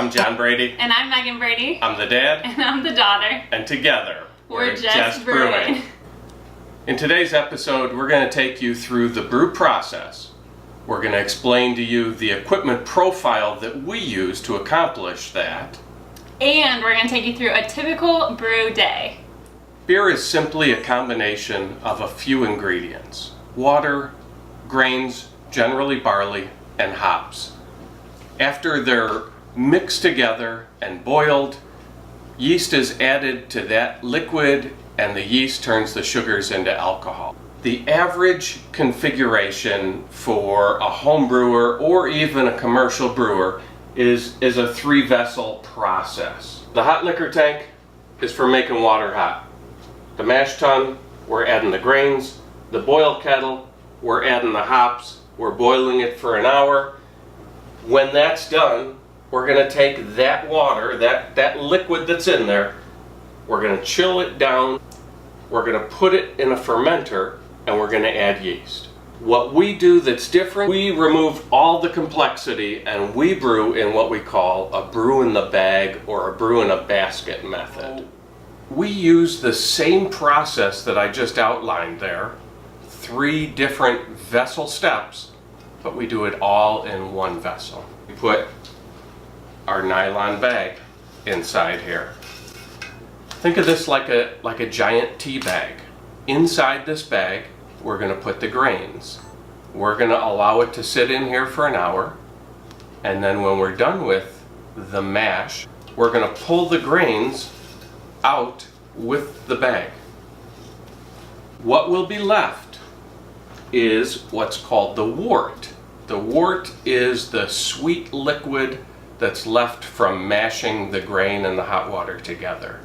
I'm John Brady. And I'm Megan Brady. I'm the dad. And I'm the daughter. And together, we're Jest Brewing. In today's episode, we're going to take you through the brew process. We're going to explain to you the equipment profile that we use to accomplish that. And we're going to take you through a typical brew day. Beer is simply a combination of a few ingredients: water, grains, generally barley, and hops. After they're mixed together and boiled, yeast is added to that liquid and the yeast turns the sugars into alcohol. The average configuration for a home brewer or even a commercial brewer is a 3-vessel process. The hot liquor tank is for making water hot. The mash tun, we're adding the grains. The boil kettle, we're adding the hops. We're boiling it for an hour. When that's done, we're going to take that water, that liquid that's in there, we're going to chill it down, we're going to put it in a fermenter, and we're going to add yeast. What we do that's different, we remove all the complexity and we brew in what we call a brew in the bag or a brew in a basket method. We use the same process that I just outlined there, 3 different vessel steps, but we do it all in one vessel. We put our nylon bag inside here. Think of this like a giant tea bag. Inside this bag, we're going to put the grains. We're going to allow it to sit in here for an hour, and then when we're done with the mash, we're going to pull the grains out with the bag. What will be left is what's called the wort. The wort is the sweet liquid that's left from mashing the grain and the hot water together.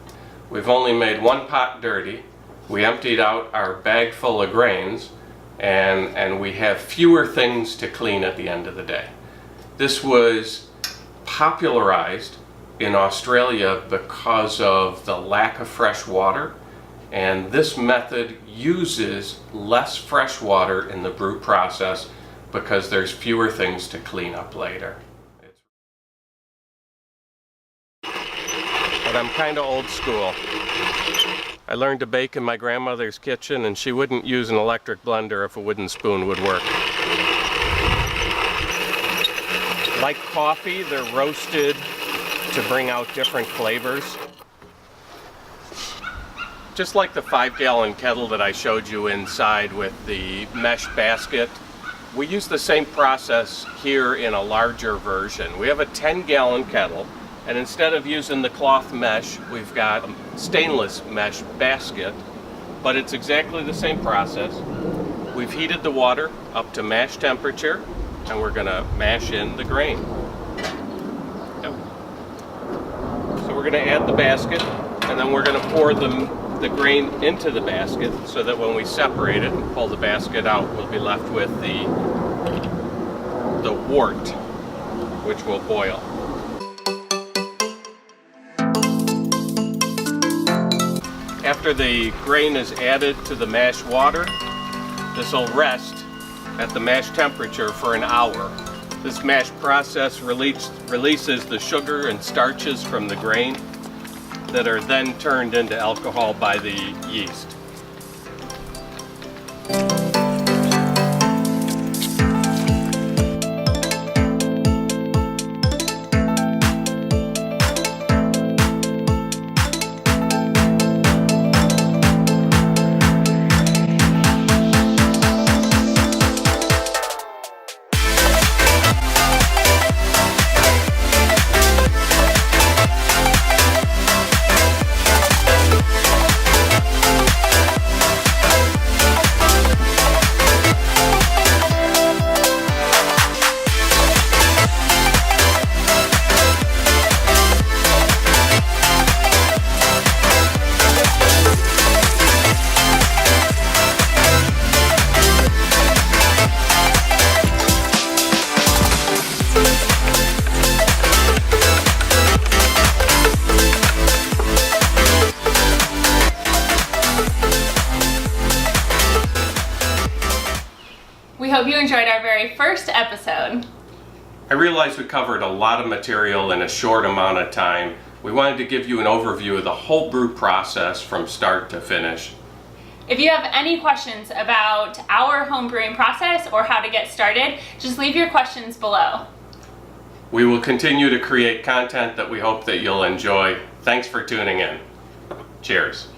We've only made one pot dirty. We emptied out our bag full of grains, and we have fewer things to clean at the end of the day. This was popularized in Australia because of the lack of fresh water, and this method uses less fresh water in the brew process because there's fewer things to clean up later. But I'm kind of old school. I learned to bake in my grandmother's kitchen, and she wouldn't use an electric blender if a wooden spoon would work. Like coffee, they're roasted to bring out different flavors. Just like the 5-gallon kettle that I showed you inside with the mesh basket, we use the same process here in a larger version. We have a 10-gallon kettle, and instead of using the cloth mesh, we've got a stainless mesh basket, but it's exactly the same process. We've heated the water up to mash temperature, and we're gonna mash in the grain. Yep. So we're gonna add the basket, and then we're gonna pour the grain into the basket so that when we separate it and pull the basket out, we'll be left with the wort, which will boil. After the grain is added to the mash water, this will rest at the mash temperature for an hour. This mash process releases the sugar and starches from the grain that are then turned into alcohol by the yeast. We hope you enjoyed our very first episode. I realize we covered a lot of material in a short amount of time. We wanted to give you an overview of the whole brew process from start to finish. If you have any questions about our home brewing process or how to get started, just leave your questions below. We will continue to create content that we hope that you'll enjoy. Thanks for tuning in. Cheers.